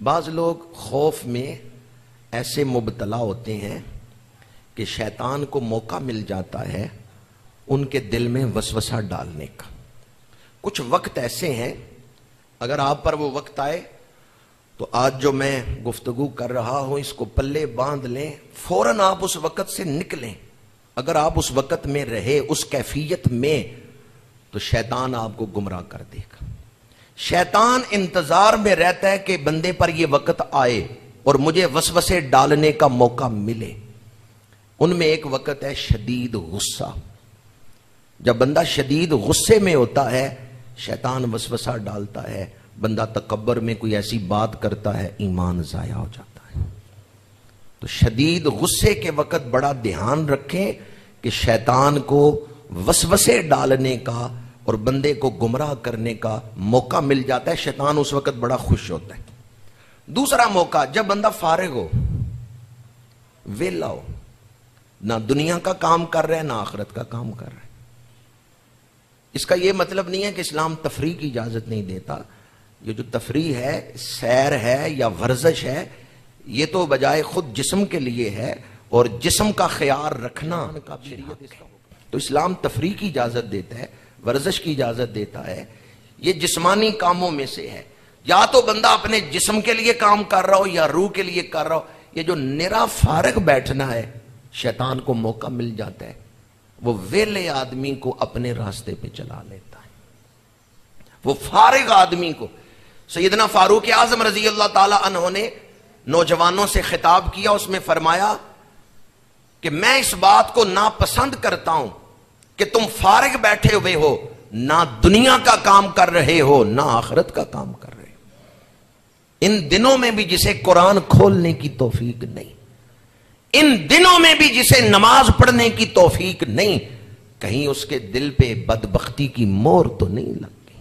بعض لوگ خوف میں ایسے مبتلا ہوتے ہیں کہ شیطان کو موقع مل جاتا ہے ان کے دل میں وسوسہ ڈالنے کا. کچھ وقت ایسے ہیں اگر آپ پر وہ وقت آئے تو آج جو میں گفتگو کر رہا ہوں اس کو پلے باندھ لیں, فوراً آپ اس وقت سے نکلیں. اگر آپ اس وقت میں رہے اس کیفیت میں تو شیطان آپ کو گمراہ کر دے گا. شیطان انتظار میں رہتا ہے کہ بندے پر یہ وقت آئے اور مجھے وسوسے ڈالنے کا موقع ملے. ان میں ایک وقت ہے شدید غصہ. جب بندہ شدید غصے میں ہوتا ہے شیطان وسوسہ ڈالتا ہے, بندہ تکبر میں کوئی ایسی بات کرتا ہے, ایمان ضائع ہو جاتا ہے. تو شدید غصے کے وقت بڑا دھیان رکھیں کہ شیطان کو وسوسے ڈالنے کا اور بندے کو گمراہ کرنے کا موقع مل جاتا ہے. شیطان اس وقت بڑا خوش ہوتا ہے. دوسرا موقع جب بندہ فارغ ہو, ویلا ہو, نہ دنیا کا کام کر رہا ہے نہ آخرت کا کام کر رہا ہے. اس کا یہ مطلب نہیں ہے کہ اسلام تفریح کی اجازت نہیں دیتا. یہ جو تفریح ہے, سیر ہے یا ورزش ہے, یہ تو بجائے خود جسم کے لیے ہے اور جسم کا خیال رکھنا کا شریعت. تو اسلام تفریح کی اجازت دیتا ہے, ورزش کی اجازت دیتا ہے. یہ جسمانی کاموں میں سے ہے. یا تو بندہ اپنے جسم کے لیے کام کر رہا ہو یا روح کے لیے کر رہا ہو. یہ جو نرا فارغ بیٹھنا ہے شیطان کو موقع مل جاتا ہے, وہ ویلے آدمی کو اپنے راستے پہ چلا لیتا ہے. وہ فارغ آدمی کو سیدنا فاروق اعظم رضی اللہ تعالی عنہ نے نوجوانوں سے خطاب کیا. اس میں فرمایا کہ میں اس بات کو ناپسند کرتا ہوں کہ تم فارغ بیٹھے ہوئے ہو, نہ دنیا کا کام کر رہے ہو نہ آخرت کا کام کر رہے ہو. ان دنوں میں بھی جسے قرآن کھولنے کی توفیق نہیں, ان دنوں میں بھی جسے نماز پڑھنے کی توفیق نہیں, کہیں اس کے دل پہ بدبختی کی مور تو نہیں لگ گئی.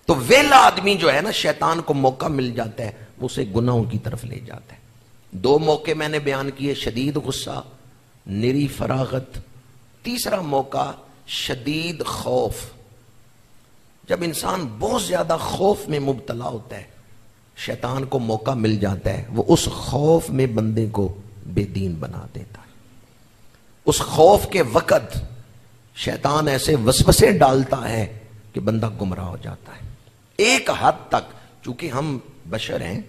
تو ویلا آدمی جو ہے نا, شیطان کو موقع مل جاتا ہے, اسے گناہوں کی طرف لے جاتا ہے. دو موقع میں نے بیان کیے, شدید غصہ, نری فراغت. تیسرا موقع شدید خوف. جب انسان بہت زیادہ خوف میں مبتلا ہوتا ہے شیطان کو موقع مل جاتا ہے, وہ اس خوف میں بندے کو بے دین بنا دیتا ہے. اس خوف کے وقت شیطان ایسے وسوسے ڈالتا ہے کہ بندہ گمراہ ہو جاتا ہے. ایک حد تک چونکہ ہم بشر ہیں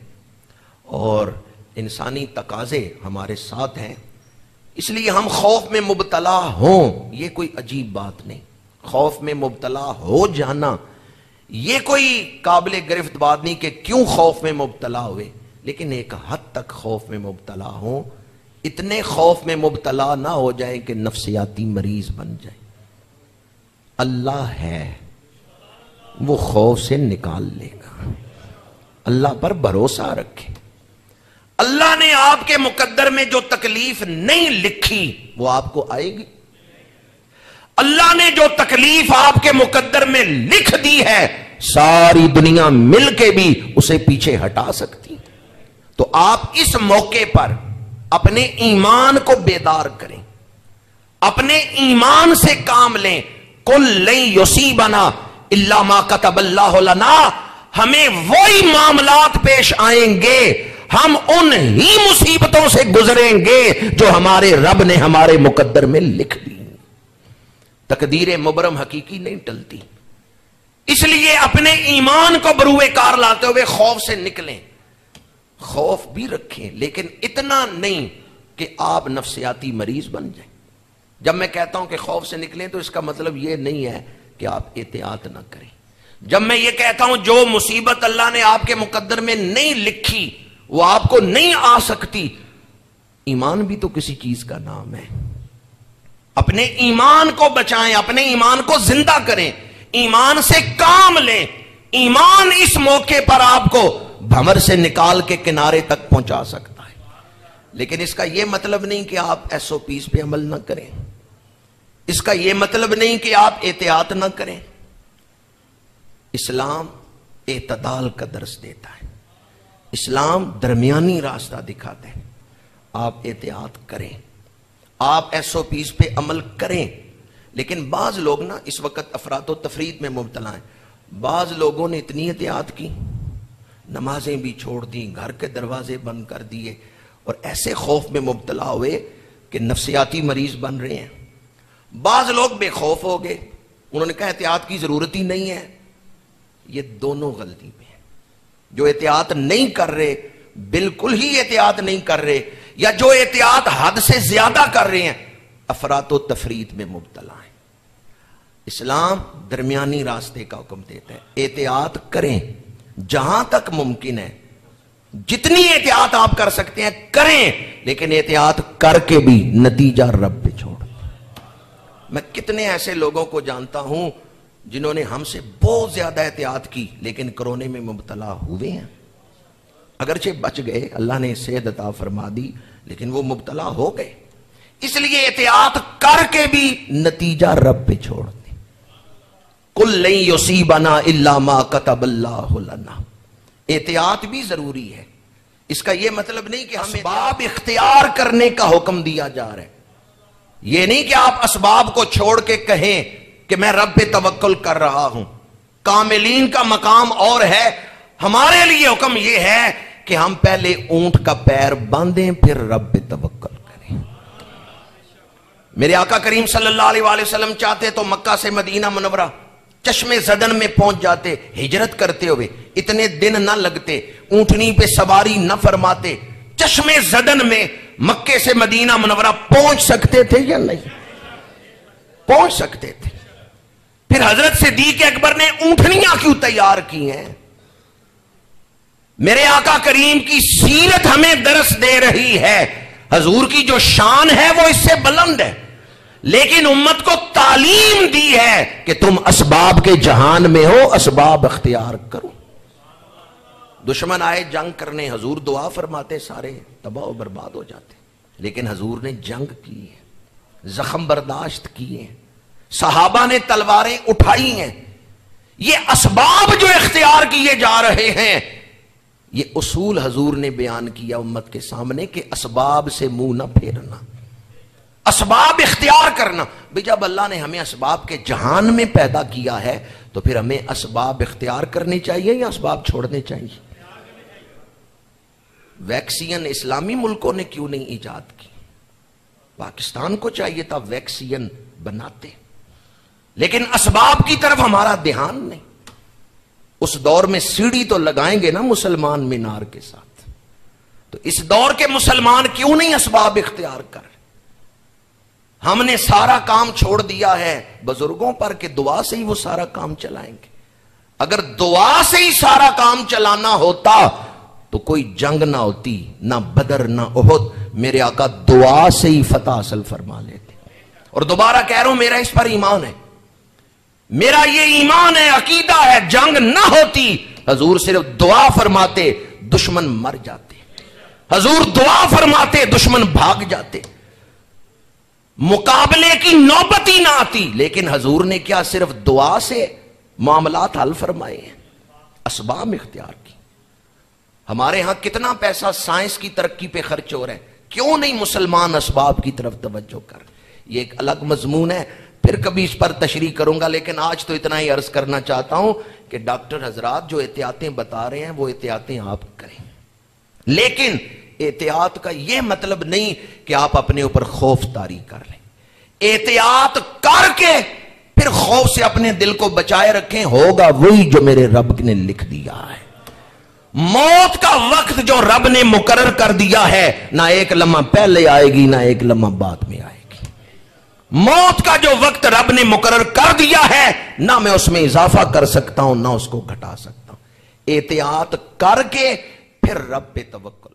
اور انسانی تقاضے ہمارے ساتھ ہیں, اس لیے ہم خوف میں مبتلا ہوں یہ کوئی عجیب بات نہیں. خوف میں مبتلا ہو جانا یہ کوئی قابل گرفت بات نہیں کہ کیوں خوف میں مبتلا ہوئے, لیکن ایک حد تک خوف میں مبتلا ہوں. اتنے خوف میں مبتلا نہ ہو جائے کہ نفسیاتی مریض بن جائے. اللہ ہے وہ خوف سے نکال لے گا. اللہ پر بھروسہ رکھے. اللہ نے آپ کے مقدر میں جو تکلیف نہیں لکھی وہ آپ کو آئے گی. اللہ نے جو تکلیف آپ کے مقدر میں لکھ دی ہے ساری دنیا مل کے بھی اسے پیچھے ہٹا سکتی. تو آپ اس موقع پر اپنے ایمان کو بیدار کریں, اپنے ایمان سے کام لیں. قل لن یصیبنا الا ما کتب اللہ لنا. ہمیں وہی معاملات پیش آئیں گے, ہم ان ہی مصیبتوں سے گزریں گے جو ہمارے رب نے ہمارے مقدر میں لکھ دی. تقدیر مبرم حقیقی نہیں ٹلتی. اس لیے اپنے ایمان کو بروئے کار لاتے ہوئے خوف سے نکلیں. خوف بھی رکھیں لیکن اتنا نہیں کہ آپ نفسیاتی مریض بن جائیں. جب میں کہتا ہوں کہ خوف سے نکلیں تو اس کا مطلب یہ نہیں ہے کہ آپ احتیاط نہ کریں. جب میں یہ کہتا ہوں جو مصیبت اللہ نے آپ کے مقدر میں نہیں لکھی وہ آپ کو نہیں آ سکتی. ایمان بھی تو کسی چیز کا نام ہے. اپنے ایمان کو بچائیں, اپنے ایمان کو زندہ کریں, ایمان سے کام لیں. ایمان اس موقع پر آپ کو بھمر سے نکال کے کنارے تک پہنچا سکتا ہے. لیکن اس کا یہ مطلب نہیں کہ آپ ایس او پیز پہ عمل نہ کریں. اس کا یہ مطلب نہیں کہ آپ احتیاط نہ کریں. اسلام اعتدال کا درس دیتا ہے. اسلام درمیانی راستہ دکھاتا ہے. آپ احتیاط کریں, آپ ایس او پیز پہ عمل کریں. لیکن بعض لوگ نا اس وقت افراط و تفرید میں مبتلا ہیں. بعض لوگوں نے اتنی احتیاط کی, نمازیں بھی چھوڑ دی، گھر کے دروازے بند کر دیے، اور ایسے خوف میں مبتلا ہوئے کہ نفسیاتی مریض بن رہے ہیں۔ بعض لوگ بے خوف ہو گئے، انہوں نے کہا احتیاط کی ضرورت ہی نہیں ہے۔ یہ دونوں غلطی میں ہیں۔ جو احتیاط نہیں کر رہے، بالکل ہی احتیاط نہیں کر رہے، یا جو احتیاط حد سے زیادہ کر رہے ہیں، افراط و تفریط میں مبتلا ہیں۔ اسلام درمیانی راستے کا حکم دیتا ہے، احتیاط کریں جہاں تک ممکن ہے، جتنی احتیاط آپ کر سکتے ہیں کریں، لیکن احتیاط کر کے بھی نتیجہ رب پہ چھوڑ۔ میں کتنے ایسے لوگوں کو جانتا ہوں جنہوں نے ہم سے بہت زیادہ احتیاط کی لیکن کرونے میں مبتلا ہوئے ہیں، اگرچہ بچ گئے، اللہ نے صحت عطا فرما دی، لیکن وہ مبتلا ہو گئے۔ اس لیے احتیاط کر کے بھی نتیجہ رب پہ چھوڑ دیں۔ قُلْ لَن يُصِيبَنَا إِلَّا مَا كَتَبَ اللَّهُ لَنَا۔ احتیاط بھی ضروری ہے، اس کا یہ مطلب نہیں کہ ہمیں اسباب اختیار کرنے کا حکم دیا جا رہا ہے۔ یہ نہیں کہ آپ اسباب کو چھوڑ کے کہیں کہ میں رب پہ توکل کر رہا ہوں۔ کاملین کا مقام اور ہے، ہمارے لیے حکم یہ ہے کہ ہم پہلے اونٹ کا پیر باندھیں پھر رب پہ توکل کریں۔ میرے آقا کریم صلی اللہ علیہ وآلہ وسلم چاہتے تو مکہ سے مدینہ منورہ چشمے زدن میں پہنچ جاتے، ہجرت کرتے ہوئے اتنے دن نہ لگتے، اونٹنی پہ سواری نہ فرماتے، چشمے زدن میں مکے سے مدینہ منورہ پہنچ سکتے تھے یا نہیں؟ پہنچ سکتے تھے۔ پھر حضرت صدیق اکبر نے اونٹنیاں کیوں تیار کی ہیں؟ میرے آقا کریم کی سیرت ہمیں درس دے رہی ہے، حضور کی جو شان ہے وہ اس سے بلند ہے، لیکن امت کو تعلیم دی ہے کہ تم اسباب کے جہان میں ہو، اسباب اختیار کرو۔ دشمن آئے جنگ کرنے، حضور دعا فرماتے، سارے تباہ و برباد ہو جاتے، لیکن حضور نے جنگ کی ہے، زخم برداشت کیے ہیں، صحابہ نے تلواریں اٹھائی ہیں۔ یہ اسباب جو اختیار کیے جا رہے ہیں، یہ اصول حضور نے بیان کیا امت کے سامنے کہ اسباب سے منہ نہ پھیرنا، اسباب اختیار کرنا۔ بھئی جب اللہ نے ہمیں اسباب کے جہان میں پیدا کیا ہے تو پھر ہمیں اسباب اختیار کرنے چاہیے یا اسباب چھوڑنے چاہیے؟ ویکسین اسلامی ملکوں نے کیوں نہیں ایجاد کی؟ پاکستان کو چاہیے تھا ویکسین بناتے، لیکن اسباب کی طرف ہمارا دھیان نہیں۔ اس دور میں سیڑھی تو لگائیں گے نا مسلمان مینار کے ساتھ، تو اس دور کے مسلمان کیوں نہیں اسباب اختیار کر؟ ہم نے سارا کام چھوڑ دیا ہے بزرگوں پر کہ دعا سے ہی وہ سارا کام چلائیں گے۔ اگر دعا سے ہی سارا کام چلانا ہوتا تو کوئی جنگ نہ ہوتی، نہ بدر نہ احد، میرے آقا دعا سے ہی فتح حاصل فرما لیتے۔ اور دوبارہ کہہ رہا ہوں، میرا اس پر ایمان ہے، میرا یہ ایمان ہے، عقیدہ ہے، جنگ نہ ہوتی، حضور صرف دعا فرماتے دشمن مر جاتے، حضور دعا فرماتے دشمن بھاگ جاتے، مقابلے کی نوبت ہی نہ آتی، لیکن حضور نے کیا صرف دعا سے معاملات حل فرمائے ہیں، اسباب اختیار کی۔ ہمارے ہاں کتنا پیسہ سائنس کی ترقی پہ خرچ ہو رہا ہے، کیوں نہیں مسلمان اسباب کی طرف توجہ کر؟ یہ ایک الگ مضمون ہے، پھر کبھی اس پر تشریح کروں گا، لیکن آج تو اتنا ہی عرض کرنا چاہتا ہوں کہ ڈاکٹر حضرات جو احتیاطیں بتا رہے ہیں وہ احتیاطیں آپ کریں، لیکن احتیاط کا یہ مطلب نہیں کہ آپ اپنے اوپر خوف طاری کر لیں۔ احتیاط کر کے پھر خوف سے اپنے دل کو بچائے رکھیں، ہوگا وہی جو میرے رب نے لکھ دیا ہے۔ موت کا وقت جو رب نے مقرر کر دیا ہے، نہ ایک لمحہ پہلے آئے گی نہ ایک لمحہ بعد میں آئے گی۔ موت کا جو وقت رب نے مقرر کر دیا ہے، نہ میں اس میں اضافہ کر سکتا ہوں نہ اس کو گھٹا سکتا ہوں۔ احتیاط کر کے پھر رب پہ توکل